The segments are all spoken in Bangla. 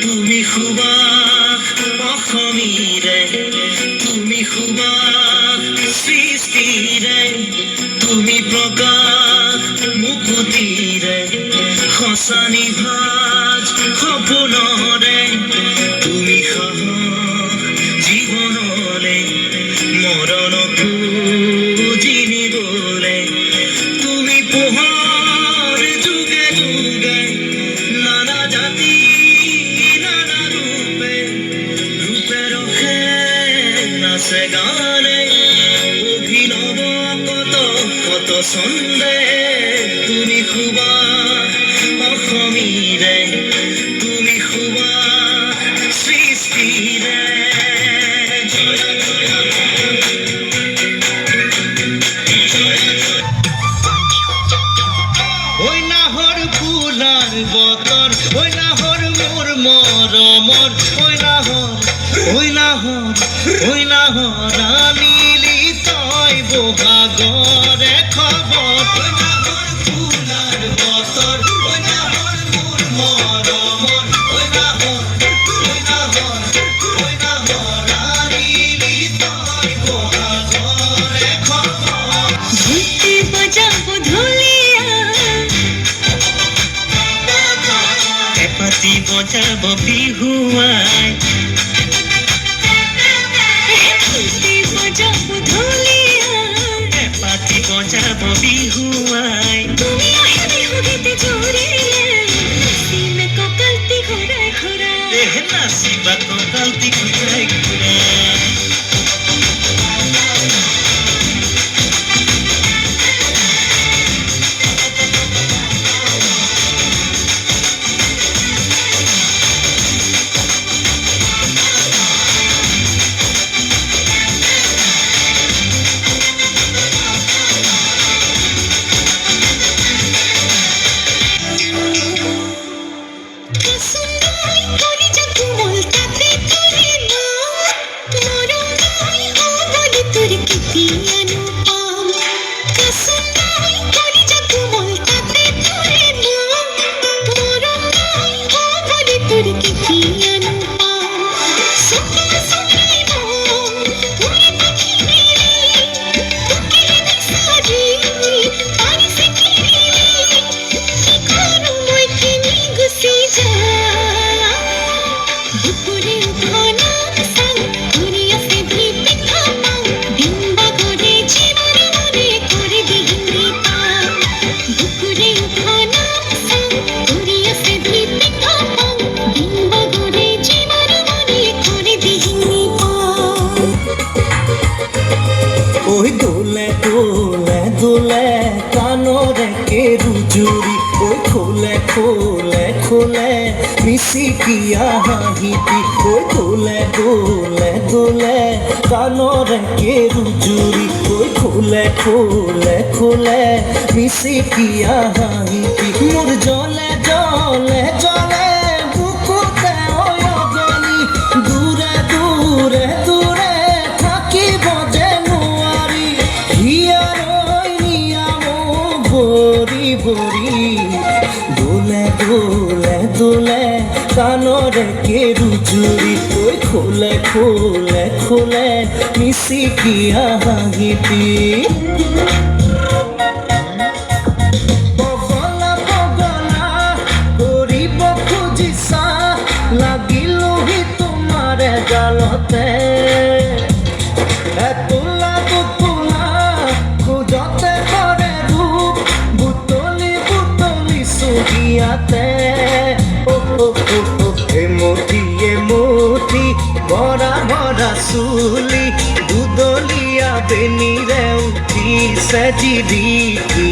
তুমি সুবাস অসমীৰে, তুমি সুবাস সৃষ্টিৰে, তুমি প্ৰকাশ মুকুতিৰে, সঁচা নিভাজ সপোনৰে, তুমি সাহস জীৱনৰে, মৰণকো জিনিবৰে, তুমি পোহৰ যুগে যুগে, নানা জাতি নানা ৰূপে, ৰূপে ৰসে নাচে গানে, অভিনৱ কত কত ছন্দে, তুমি সুবাস অসমীৰে, তুমি সুবাস সৃষ্টিৰে। ওই নাহৰ ফুলাৰ বতৰ, ওই নাহৰ মোৰ মৰমৰ, ওই নাহৰ আনিলি তই বহাগৰে খবৰ, ওই নাহৰ ফুলাৰ বতৰ, ওই নাহৰ মোৰ মৰমৰ, ওই নাহৰ আনিলি তই বহাগৰে খবৰ। ঝুঁকি বজাব ঢুলিয়া, এপাতি বজাব বিহুৱাই, ঝুঁকি বজাব ঢুলিয়া, এপাতি বজাব বিহুৱাই, তুমি আহে বিহু গীতে জোৰিলে, নাচিমে কঁকালটি ঘূৰাই ঘূৰাই। এহ নাচিবা কঁকালটি ঘূৰাই ঘূৰাই। সুন্দর করে যা কোমল তাতে তোরে নাম, মরম নয় ও বলে তোর কি পিয়ানো পাম। সুন্দর করে যা কোমল তাতে তোরে নাম, মরম নয় ও বলে তোর কি পিয়ানো পাম। সকাল সকাল মন উড়ে পাখি মেলে, বুকের সারি পারি সে কিরিলে, কি করো মই কিনি গুছি যা। দুপুরে উঠোনা সাং ঘুরি আসে ভিপে খাপাও, ডিম্বা করে জীবন মনে করে বিহিনি পাও। দুপুরে উঠোনা সাং ঘুরি আসে ভিপে খাপাও, ডিম্বা করে জীবন মনে করে বিহিনি পাও। ওই দোলে দোলে দোলে কানরে কেরুজুরি, ওই খোলে খোলে খোলে মিশিকিয়া হাঁহিটি, ওই দোলে দোলে দোলে কানরে কেরুজুরি, ওই খোলে খোলে খোলে মিশিকিয়া হাঁহিটি, মোর জলে জলে জলে বুকুতে ওই অগনি, দূরে দূরে দূরে থাকিব যে নোৱাৰি, হিয়াৰ নিয়াম বৰি বৰি, দোলে দোলে দোলে কানৰে কেৰুজুৰি, ঐ খোলে খোলে খোলে মিচিকিয়া হাঁহিটি। পগলা পগলা কৰিব খুজিছা, লাগিলোহি তোমাৰ গালতে, এতোলা বুতোলা খোজতে কৰে ৰূপ, বুটলি বুটলি চুহিয়াতে, এমুঠি এমুঠি ভৰা ভৰা চুলি, দুদলীয়া বেনিৰে উঠিছে জিলিকি,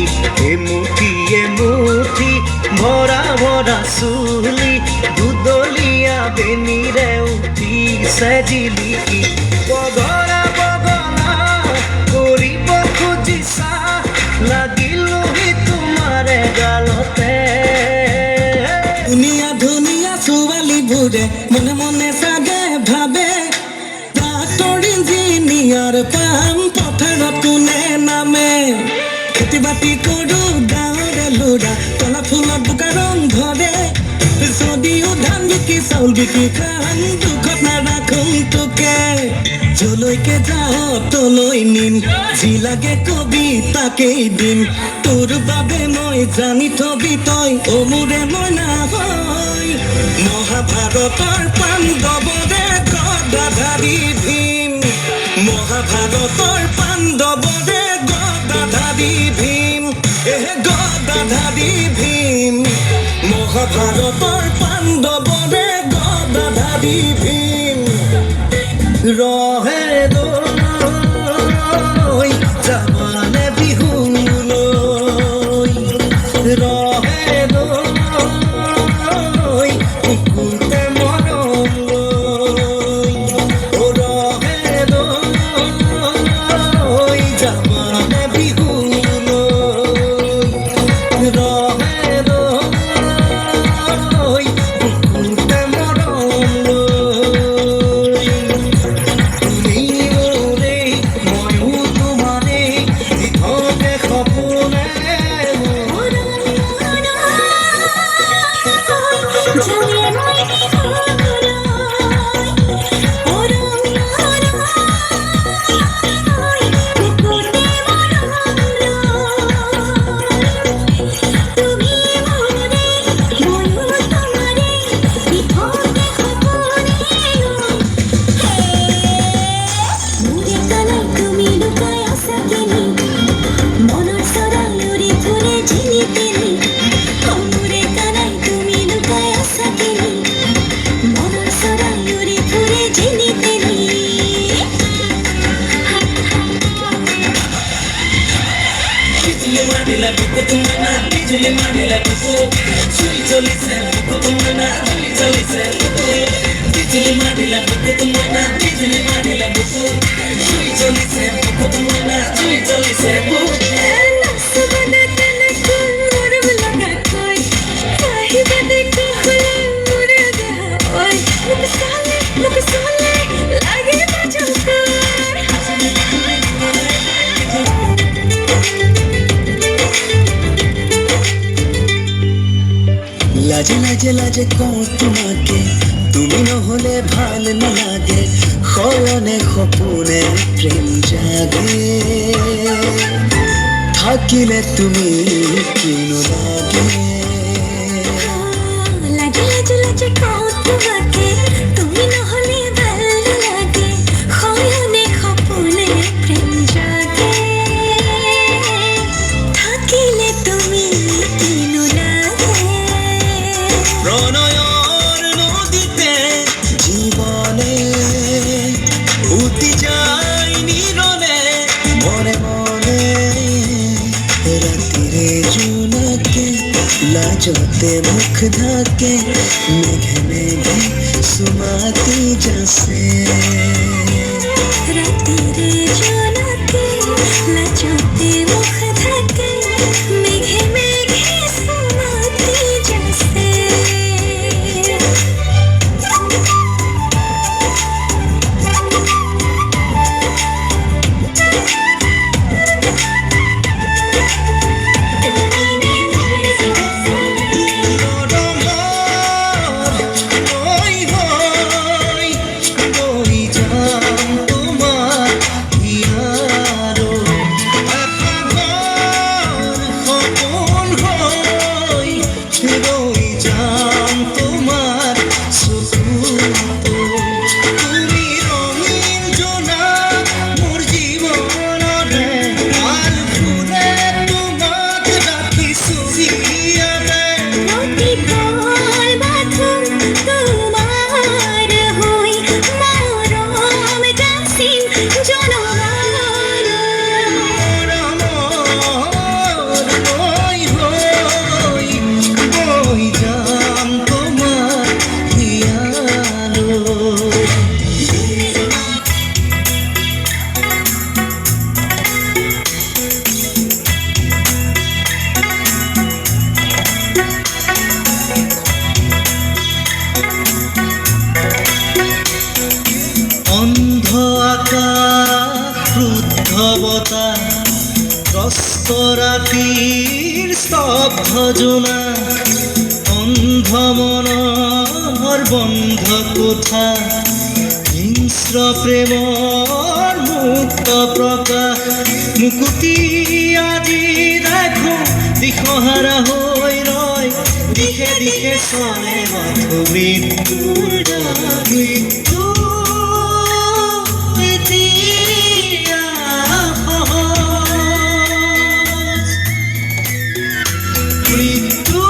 এমুঠি এমুঠি ভৰা ভৰা চুলি, দুদলীয়া বেনিৰে উঠিছে জিলিকি, বগলা বগলা কৰিব খুজিছা, লাগিলোহি তোমাৰ গালতে। ধুনীয়া ধুনীয়া ছোৱালীবোৰে মনে মনে চাগে ভাবে, সোণাৰ পাম পথাৰত কোনে নামে খেতি বাতি কৰো গাঁৱৰে ল'ৰা কলা ফুলত বোকা ৰং ধৰে যদিও ধান বিকি চাউল বিকি খাম দুখত নাৰাখোঁ তোকে যলৈকে যাওঁ তলৈ নিম যি লাগে কবি তাকেই দিম তোৰ বাবে মই জানি থবি তই অ মোৰে মইনা হয় মহাভাৰতৰ পাণ্ডৱৰে গদাধাৰী ভীম মহাভাৰতৰ পাণ্ডৱৰে গদাধাৰী ভীম গদাধাৰী ভীম মহাভাৰতৰ পাণ্ডৱৰে গদাধাৰী ভীম ৰহে দৈ যাবানে বিহুলৈ ৰহে দৈ কুকুৰতে মৰম লৈ ৰহে দৈ যাবানে বিহুলৈ ৰহে দৈ কুকুৰতে মৰম লৈ তুমি মোৰে ময়ো তোমাৰে দিঠকে সপোনে বিজুলি মাৰিলে বুকু চুই জ্বলিছে বুকু তোমানা চুই জ্বলিছে বুকু বিজুলি মাৰিলে বুকু তোমানা বিজুলি মাৰিলে বুকু চুই জ্বলিছে বুকু তোমানা চুই জ্বলিছে বুকু লাজে লাজে লাজে কওঁ তোমাকে তুমি নহলে ভাল নালাগে শয়নে সপোনে প্ৰেম জাগে থাকিলে তুমি কিনো লাগে লাজে লাজে লাজে কওঁ তোমাকে তুমি নহলে ভাল নালাগে শয়নে সপোনে প্ৰেম জাগে থাকিলে তুমি কিনো প্ৰণয়ৰ নদীতে জীৱনে উটি যায় নিৰলে মনে মনে ৰাতিৰে জোনাকে লাজতে মুখ ঢাকে মেঘে মেঘে সুমাতি যাছে ৰাতিৰে জোনাকে লাজতে মুখ ঢাকে মেঘে মেঘে সুমাতি যাছে Oh নীৰৱতা ত্ৰস্ত ৰাতিৰ স্তব্ধ জোনা অন্ধ মনৰ বন্ধ কোঠা হিংস্ৰ প্ৰেমৰ মুক্ত প্ৰকাশ মুকুতি আজি দেখো দিশহাৰা হৈ ৰয় দিশে দিশে চলে মাথো মৃত্যুৰ দ্বাৰ। মৃত্যু এতিয়া সহজ, মৃত্যু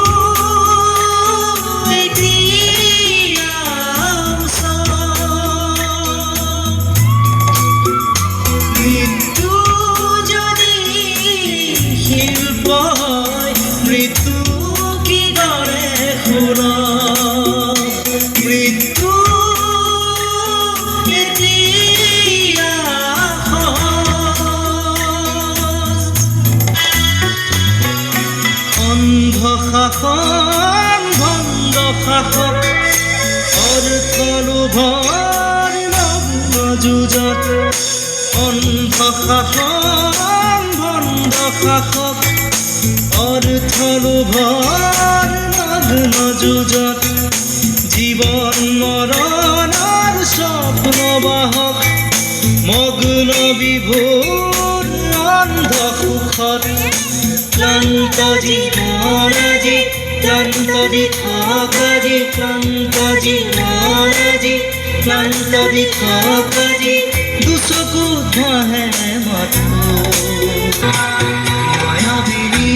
এতিয়া ওচৰ, মৃত্যু যদি শিল্প হয় মৃত্যু কিদৰে সুলভ, মৃত্যু এতিয়া সহজ। অন্ধ শাসন ভণ্ড শাসক অৰ্থ লোভৰ নগ্ন যুঁজত, অন্ধ শাসন ভণ্ড শাসক অৰ্থ লোভৰ নগ্ন যুঁজত জীৱন মৰণৰ স্বপ্ন বাহক মগ্ন বিভোৰ অন্ধ সুখত ক্লান্ত জীৱন আজি ক্লান্ত দিশক আজি ক্লান্ত জীৱন আজি ক্লান্ত দিশক আজি দুচকু ধোঁৱাহে মাথো মায়াবিনী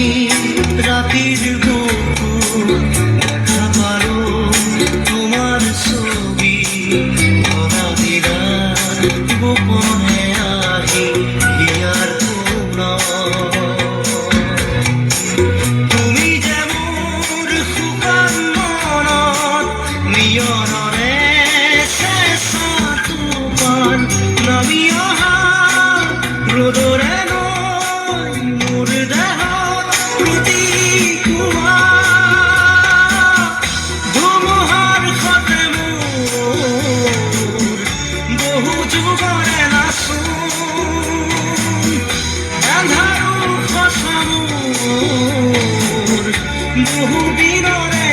রাতের বুকুর খাবারও তোমার ছবি ধরা দিলা গোপনে আহি হিয়ার কোনা তুমি যে মোর শুকান মনত মিয়নৰে চেঁচা তুফান নামি অহা ৰ'দৰে নৈ মোৰ দেহত প্ৰতি ধুমুহাৰ সতে মোৰ বহু যুগৰে নাচোন এন্ধাৰো সঁচা মোৰ বহু দিনৰে